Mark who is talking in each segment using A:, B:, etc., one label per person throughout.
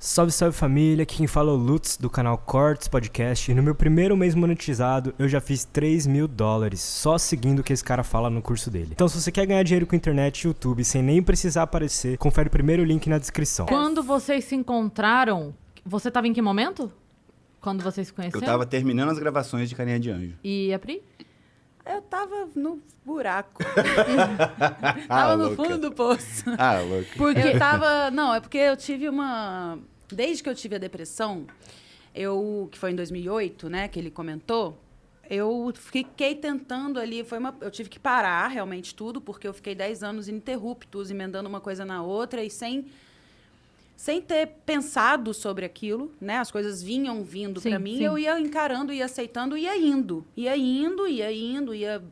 A: Salve, salve família, aqui quem fala é o Lutz do canal Cortes Podcast e no meu primeiro mês monetizado eu já fiz $3.000 só seguindo o que esse cara fala no curso dele. Então se você quer ganhar dinheiro com internet e YouTube sem nem precisar aparecer, confere o primeiro link na descrição.
B: Quando vocês se encontraram, você tava em que momento? Quando vocês se conheceram?
C: Eu tava terminando as gravações de Carinha de Anjo.
B: E a Pri?
D: Eu tava no buraco. Tava no fundo do poço.
C: Ah, louco.
B: Porque
D: Eu tava... Não, é porque eu tive uma... Desde que eu tive a depressão, que foi em 2008, né, que ele comentou, eu fiquei tentando ali, eu tive que parar realmente tudo, porque eu fiquei 10 anos ininterruptos, emendando uma coisa na outra e sem ter pensado sobre aquilo, né? As coisas vinham vindo para mim, eu ia encarando, ia aceitando, ia indo,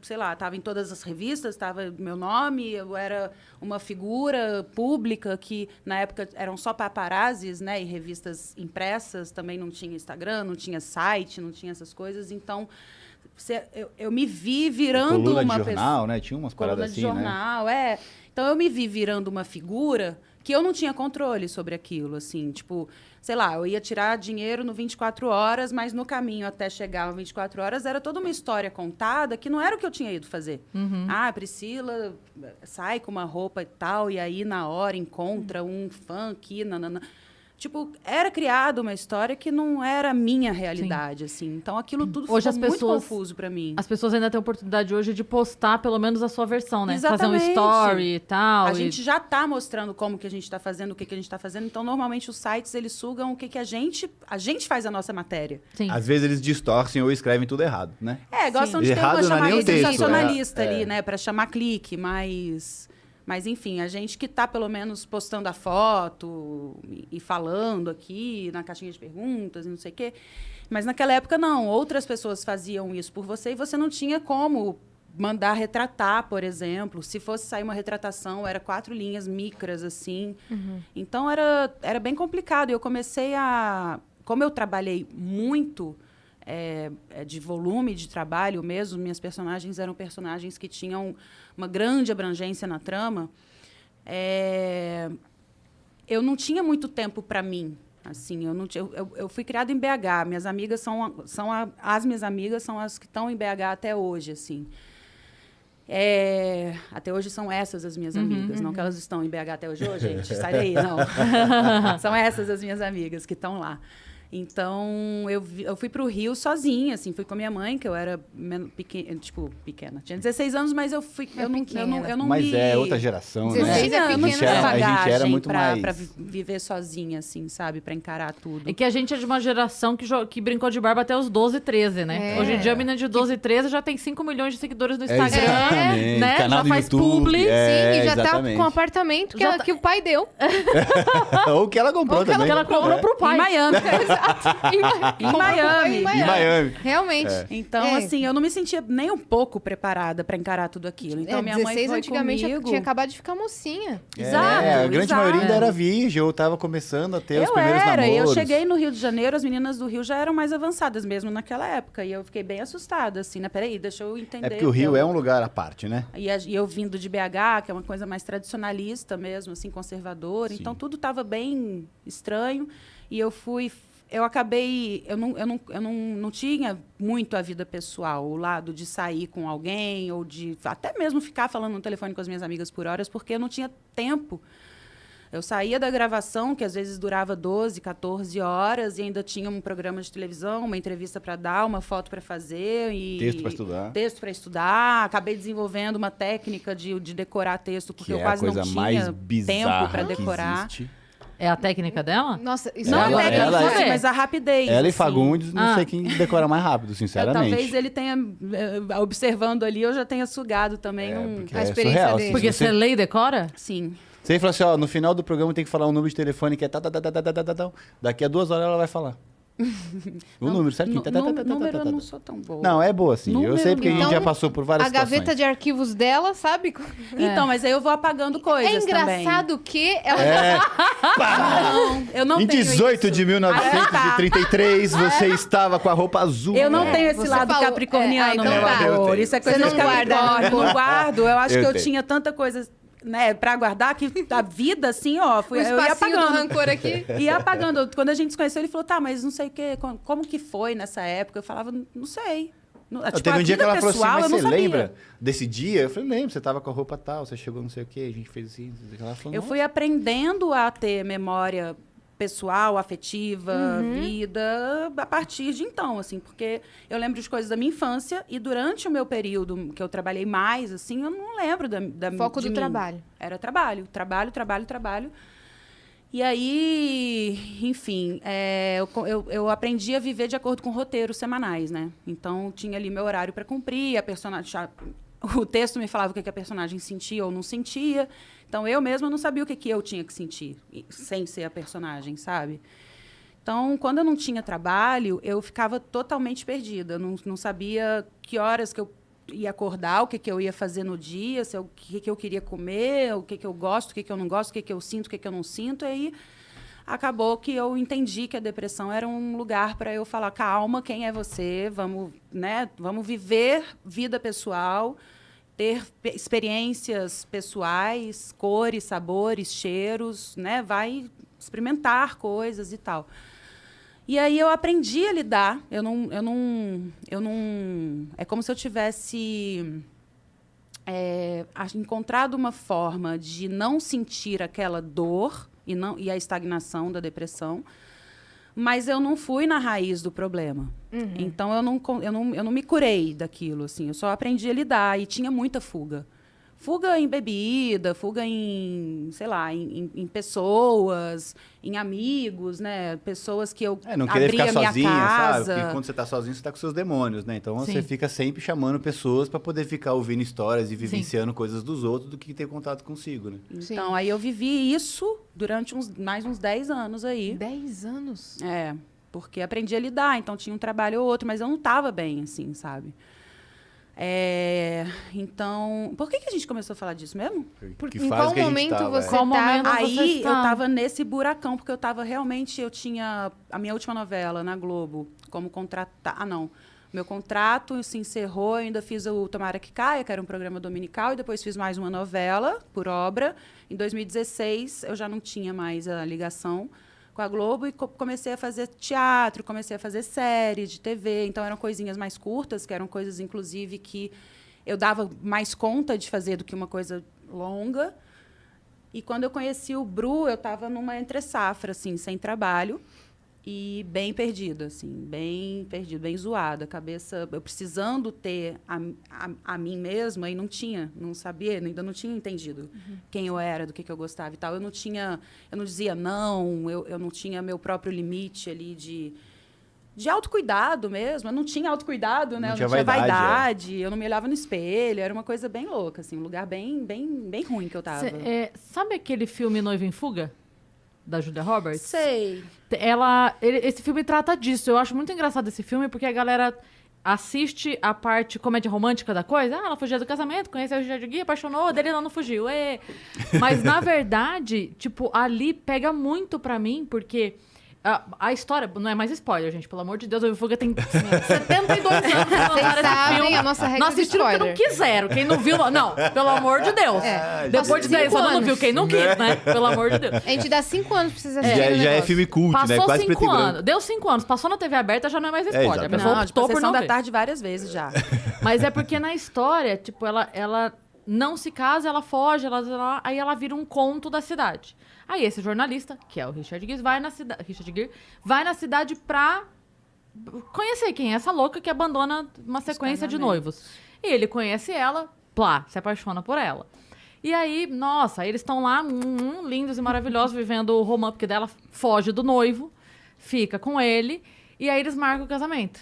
D: sei lá, tava em todas as revistas, tava meu nome, eu era uma figura pública que na época eram só paparazzis, né? E revistas impressas, também não tinha Instagram, não tinha site, não tinha essas coisas, então eu me vi virando
C: coluna
D: uma
C: de jornal,
D: pessoa,
C: né? Tinha umas paradas assim,
D: jornal, né? Então eu me vi virando uma figura que eu não tinha controle sobre aquilo, assim, tipo, sei lá, eu ia tirar dinheiro no 24 horas, mas no caminho até chegar no 24 horas era toda uma história contada que não era o que eu tinha ido fazer. Ah, a Priscila sai com uma roupa e tal, e aí na hora encontra um fã aqui, nanana. Tipo, era criada uma história que não era a minha realidade, assim. Então, aquilo tudo
B: hoje
D: ficou muito confuso pra mim.
B: As pessoas ainda têm a oportunidade hoje de postar pelo menos a sua versão, né?
D: Exatamente.
B: Fazer um story e tal.
D: A gente já tá mostrando como que a gente tá fazendo, o que a gente tá fazendo. Então, normalmente, os sites, eles sugam o que a gente faz a nossa matéria.
B: Sim.
C: Às vezes eles distorcem ou escevem tudo errado, né?
D: Gostam de ter
C: Errado
D: uma
C: não é nem
D: chamada
C: o texto,
D: sensacionalista
C: né?
D: ali, né? Pra chamar clique, Mas, enfim, a gente que tá, pelo menos, postando a foto e falando aqui na caixinha de perguntas e não sei o quê. Mas, naquela época, não. Outras pessoas faziam isso por você e você não tinha como mandar retratar, por exemplo. Se fosse sair uma retratação, era 4 linhas micras, assim. Então, era bem complicado. E eu comecei Como eu trabalhei muito... de volume de trabalho mesmo, minhas personagens eram personagens que tinham uma grande abrangência na trama, eu não tinha muito tempo para mim, assim, eu fui criada em BH, minhas amigas as minhas amigas são as que estão em BH até hoje, assim. Até hoje são essas as minhas amigas, não que elas estão em BH até hoje, gente, sai daí, não. São essas as minhas amigas que estão lá. Então, eu fui pro Rio sozinha, assim, fui com a minha mãe, que eu era pequena. Tinha 16 anos, mas eu fui... Eu não
C: Mas
D: me...
C: é outra geração, né?
D: 16
C: A gente era muito
D: pra
C: mais...
D: viver sozinha, assim, sabe? Pra encarar tudo.
B: É que a gente é de uma geração que brincou de barba até os 12, 13, né? Hoje em dia, a menina de 12, 13 já tem 5 milhões de seguidores no Instagram,
C: exatamente.
B: né?
C: Canal
B: já
C: do
B: faz
C: YouTube,
B: publi.
E: Sim, e já
C: exatamente.
E: tá com um apartamento que o pai deu.
C: Ou que ela comprou também.
B: Que ela comprou pro pai.
D: Em Miami.
E: Em
D: Miami.
E: Realmente.
D: Então, assim, eu não me sentia nem um pouco preparada pra encarar tudo aquilo. Então, minha mãe
E: 16
D: foi
E: antigamente
D: comigo.
E: tinha acabado de ficar mocinha.
D: Exato,
C: A grande
D: exato.
C: maioria ainda era virgem, ou tava começando a ter os primeiros
D: Eu
C: namoros.
D: cheguei no Rio de Janeiro, as meninas do Rio já eram mais avançadas mesmo naquela época. E eu fiquei bem assustada, assim, né? Peraí, deixa eu entender.
C: É porque o Rio é um lugar à parte, né?
D: E eu vindo de BH, que é uma coisa mais tradicionalista mesmo, assim, conservadora.
C: Sim.
D: Então, tudo estava bem estranho. E eu acabei... Eu não tinha muito a vida pessoal, o lado de sair com alguém, ou de até mesmo ficar falando no telefone com as minhas amigas por horas, porque eu não tinha tempo. Eu saía da gravação, que às vezes durava 12, 14 horas, e ainda tinha um programa de televisão, uma entrevista para dar, uma foto para fazer. Texto para estudar. Acabei desenvolvendo uma técnica de decorar texto, porque eu quase não tinha tempo para decorar.
B: É a técnica dela?
E: Nossa, isso
D: Não
E: é
D: a técnica,
B: ela-
D: mas a rapidez.
C: Ela e
D: assim.
C: Fagundes, não sei quem decora mais rápido, sinceramente.
D: Talvez ele tenha, observando ali, eu já tenha sugado também
C: Porque
E: a
C: é
E: experiência
C: surreal,
E: dele.
C: assim,
B: Porque
C: se
B: você lê e decora?
D: Sim.
C: Você fala assim, ó, no final do programa tem que falar um número de telefone que é daqui a 2 horas ela vai falar. O número certinho.
D: Número eu não sou tão boa.
C: Não, é boa, sim. Eu sei porque a gente
E: não.
C: já passou por várias
E: A
C: situações.
E: gaveta de arquivos dela, sabe?
D: Então, mas aí eu vou apagando coisas
E: É
D: também.
E: engraçado que ela...
D: Não, eu não
C: Em
D: tenho
C: 18
D: isso.
C: de 1933, você estava com a roupa azul.
D: Eu não tenho esse
E: você
D: lado
E: falou.
D: capricorniano,
E: Então
D: meu
E: tá.
D: amor. Isso é coisa
E: Você
D: de
E: não guarda
D: Capricórnio. Eu não guardo. Eu acho
C: Eu
D: que eu
C: tenho.
D: tinha tanta coisa né, pra guardar, que a vida, assim, ó,
E: O
D: eu ia
E: espacinho do
D: apagando.
E: rancor aqui.
D: Ia apagando. Quando a gente se conheceu, ele falou, tá, mas não sei o quê, como que foi nessa época? Eu falava, não sei. Tipo,
C: teve um dia que ela falou assim,
D: pessoal,
C: mas
D: eu não
C: você
D: sabia.
C: lembra desse dia? Eu falei, lembro, você tava com a roupa tal, você chegou não sei o quê, a gente fez assim. Ela falou,
D: Eu fui aprendendo a ter memória pessoal, afetiva, vida, a partir de então, assim, porque eu lembro de coisas da minha infância e durante o meu período que eu trabalhei mais, assim, eu não lembro da
E: Foco
D: de
E: do
D: mim.
E: trabalho.
D: Era trabalho. E aí, enfim, eu aprendi a viver de acordo com roteiros semanais, né? Então, tinha ali meu horário para cumprir, a personagem... O texto me falava o que a personagem sentia ou não sentia. Então, eu mesma não sabia o que eu tinha que sentir, sem ser a personagem, sabe? Então, quando eu não tinha trabalho, eu ficava totalmente perdida. Não sabia que horas que eu ia acordar, o que eu ia fazer no dia, o que eu queria comer, o que eu gosto, o que eu não gosto, o que eu sinto, o que eu não sinto. E aí, acabou que eu entendi que a depressão era um lugar para eu falar, calma, quem é você? Vamos viver vida pessoal, ter experiências pessoais, cores, sabores, cheiros, né? Vai experimentar coisas e tal. E aí eu aprendi a lidar. Eu não. É como se eu tivesse encontrado uma forma de não sentir aquela dor e a estagnação da depressão, mas eu não fui na raiz do problema. Então eu não me curei daquilo, assim. Eu só aprendi a lidar e tinha muita fuga. Fuga em bebida, fuga em, sei lá, em pessoas, em amigos, né? Pessoas que eu
C: não querer
D: abria
C: ficar
D: minha
C: sozinha,
D: casa.
C: sabe? Porque quando você tá sozinho, você tá com seus demônios, né? Então
B: Sim.
C: você fica sempre chamando pessoas pra poder ficar ouvindo histórias e vivenciando coisas dos outros do que ter contato consigo, né?
E: Sim.
D: Então, aí eu vivi isso durante mais uns 10 anos aí.
E: 10 anos?
D: Porque aprendi a lidar, então tinha um trabalho ou outro, mas eu não estava bem, assim, sabe? Então, por que a gente começou a falar disso mesmo?
C: Que
E: Em
C: fase
E: qual
C: que a gente
E: momento
C: tava,
E: você
B: Qual momento
E: tava...
B: Vocês
D: Aí
B: estão-
D: eu tava nesse buracão, porque eu tava realmente... Eu tinha a minha última novela na Globo, como contratar... Ah, não. Meu contrato se encerrou, eu ainda fiz o Tomara que Caia, que era um programa dominical, e depois fiz mais uma novela, por obra. Em 2016, eu já não tinha mais a ligação com a Globo e comecei a fazer teatro, comecei a fazer séries de TV. Então, eram coisinhas mais curtas, que eram coisas, inclusive, que eu dava mais conta de fazer do que uma coisa longa. E quando eu conheci o Bru, eu estava numa entre-safra, assim, sem trabalho e bem perdida, assim, bem perdida, bem zoada. A cabeça, eu precisando ter a mim mesma e não sabia, ainda não tinha entendido quem eu era, do que eu gostava e tal. Eu não dizia não, eu não tinha meu próprio limite ali de autocuidado mesmo. Eu não tinha autocuidado, né?
C: Não
D: Eu
C: tinha
D: não tinha
C: vaidade,
D: vaidade, eu não me olhava no espelho, era uma coisa bem louca, assim, um lugar bem ruim que eu tava.
B: Sabe aquele filme Noiva em Fuga? Da Julia Roberts?
D: Sei.
B: Esse filme trata disso. Eu acho muito engraçado esse filme, porque a galera assiste a parte comédia romântica da coisa. Ela fugia do casamento, conheceu o Richard Gere, apaixonou, dele ela não fugiu. Mas, na verdade, tipo, ali pega muito pra mim, porque... A história, não é mais spoiler, gente, pelo amor de Deus, o Fuga tem 72 anos.
E: Vocês sabem a nossa regra
B: Não
E: de
B: assistiram porque não
E: spoiler.
B: quiseram. Quem não viu, não. Pelo amor de Deus. Depois de 10 anos não viu. Quem não quis, né? Pelo amor de Deus.
E: A gente dá 5 anos pra vocês assistirem o
C: Já é
E: negócio.
C: filme cult, né?
B: Passou
C: Quase preto e
B: 5
C: branco.
B: anos. Deu 5 anos. Passou na TV aberta, já não é mais spoiler. A
C: exatamente.
B: pessoa
D: Não,
B: optou por
D: sessão
B: não
D: da
B: ver.
D: tarde várias vezes já.
B: Mas é porque na história, tipo, ela não se casa, ela foge, aí ela vira um conto da cidade. Aí esse jornalista, que é o Richard Gere, vai na cidade pra conhecer quem é essa louca que abandona uma sequência de noivos. E ele conhece ela, plá, se apaixona por ela. E aí, nossa, eles estão lá, lindos e maravilhosos, vivendo o romance, porque dela foge do noivo, fica com ele, e aí eles marcam o casamento.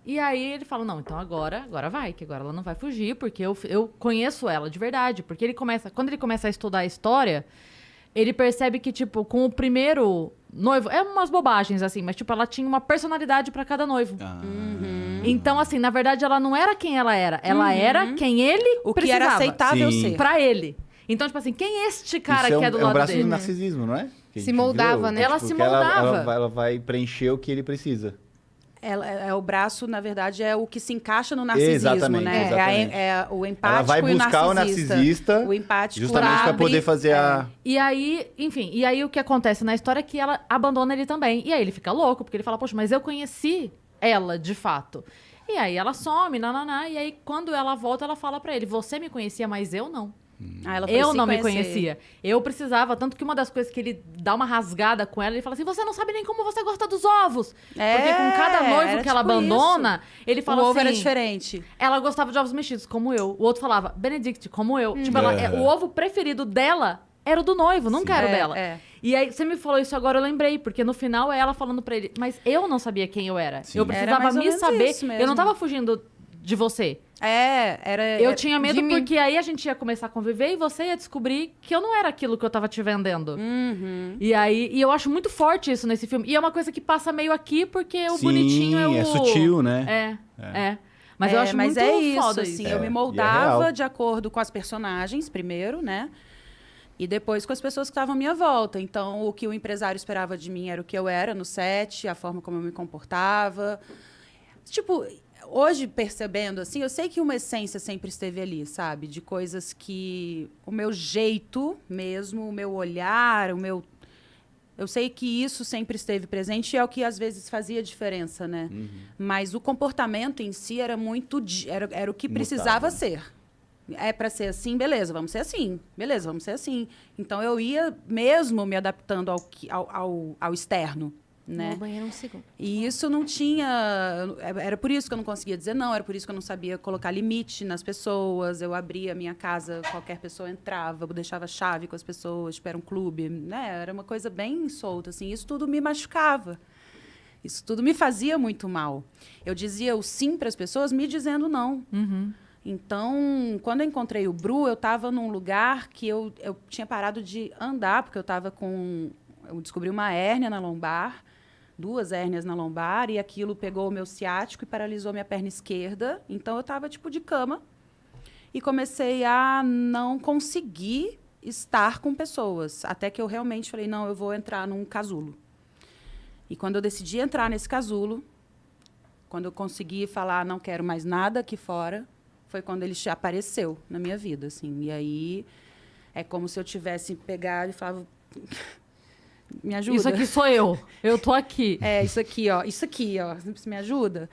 B: E aí ele fala, não, então agora vai, que agora ela não vai fugir, porque eu conheço ela de verdade. Porque quando ele começa a estudar a história, ele percebe que, tipo, com o primeiro noivo, é umas bobagens, assim, mas, tipo, ela tinha uma personalidade pra cada noivo. Então, assim, na verdade, ela não era quem ela era. Ela era quem ele
D: O que
B: precisava.
D: era aceitável
C: Sim.
D: ser.
B: Pra ele. Então, tipo assim, quem é este cara
C: Isso
B: que é do
C: é um
B: lado
C: braço
B: dele?
C: do narcisismo, não é? Que a
E: Se
C: gente
E: moldava,
C: viu,
E: né?
B: Ela
C: tipo,
B: se
C: que
B: moldava.
C: Ela vai preencher o que ele precisa.
D: O braço, na verdade, é o que se encaixa no narcisismo,
C: Exatamente,
D: né?
C: exatamente.
D: É o empático
C: Ela vai
D: e o
C: buscar o narcisista
D: O empático
C: justamente para
D: abre-
C: poder fazer a...
B: E aí, enfim, e aí o que acontece na história é que ela abandona ele também. E aí ele fica louco, porque ele fala, poxa, mas eu conheci ela, de fato. E aí ela some, nananá, e aí quando ela volta, ela fala pra ele, você me conhecia, mas eu não.
D: Ela foi
B: Eu
D: se
B: não me
D: conhecer.
B: conhecia. Eu precisava, tanto que uma das coisas que ele dá uma rasgada com ela, ele fala assim, você não sabe nem como você gosta dos ovos. Porque com cada noivo
D: era
B: que ela
D: tipo
B: abandona, ele
D: O
B: fala
D: ovo
B: assim...
D: era diferente.
B: Ela gostava de ovos mexidos, como eu. O outro falava, Benedict, como eu. Tipo, o ovo preferido dela era o do noivo, nunca era o dela. E aí, você me falou isso agora, eu lembrei. Porque no final é ela falando pra ele, mas eu não sabia quem eu era.
C: Sim.
B: Eu
D: Era
B: precisava
D: mais ou
B: me
D: menos
B: saber.
D: isso mesmo.
B: Eu não tava fugindo de você. Eu tinha medo
E: de mim.
B: porque aí a gente ia começar a conviver e você ia descobrir que eu não era aquilo que eu tava te vendendo. E aí, e eu acho muito forte isso nesse filme. E é uma coisa que passa meio aqui porque o
C: Sim,
B: bonitinho é o...
C: é sutil, né?
B: É. Mas eu acho muito foda
D: assim,
B: isso.
D: eu me
C: E é
D: moldava
C: real.
D: de acordo com as personagens, primeiro, né? E depois com as pessoas que estavam à minha volta. Então, o que o empresário esperava de mim era o que eu era no set, a forma como eu me comportava. Tipo, hoje, percebendo, assim, eu sei que uma essência sempre esteve ali, sabe? De coisas que... O meu jeito mesmo, o meu olhar, o meu... Eu sei que isso sempre esteve presente e é o que às vezes fazia diferença, né? Mas o comportamento em si era muito... Era o que precisava ser. É para ser assim, beleza, vamos ser assim. Beleza, vamos ser assim. Então, eu ia mesmo me adaptando ao externo, né?
E: Vou ao banheiro um segundo.
D: E isso não tinha... Era por isso que eu não conseguia dizer não, era por isso que eu não sabia colocar limite nas pessoas. Eu abria a minha casa, qualquer pessoa entrava, eu deixava chave com as pessoas, tipo, era um clube, né? Era uma coisa bem solta, assim. Isso tudo me machucava. Isso tudo me fazia muito mal. Eu dizia o sim para as pessoas me dizendo não. Então, quando eu encontrei o Bru, eu estava num lugar que eu tinha parado de andar, porque eu estava com... Eu descobri uma hérnia na lombar, 2 hérnias na lombar, e aquilo pegou o meu ciático e paralisou minha perna esquerda. Então, eu estava, tipo, de cama. E comecei a não conseguir estar com pessoas. Até que eu realmente falei, não, eu vou entrar num casulo. E quando eu decidi entrar nesse casulo, quando eu consegui falar, não quero mais nada aqui fora, foi quando ele apareceu na minha vida, assim. E aí, é como se eu tivesse pegado e falava... Me ajuda.
B: Isso aqui sou eu. Eu tô aqui.
D: É, isso aqui, ó. Isso aqui, ó. Você me ajuda?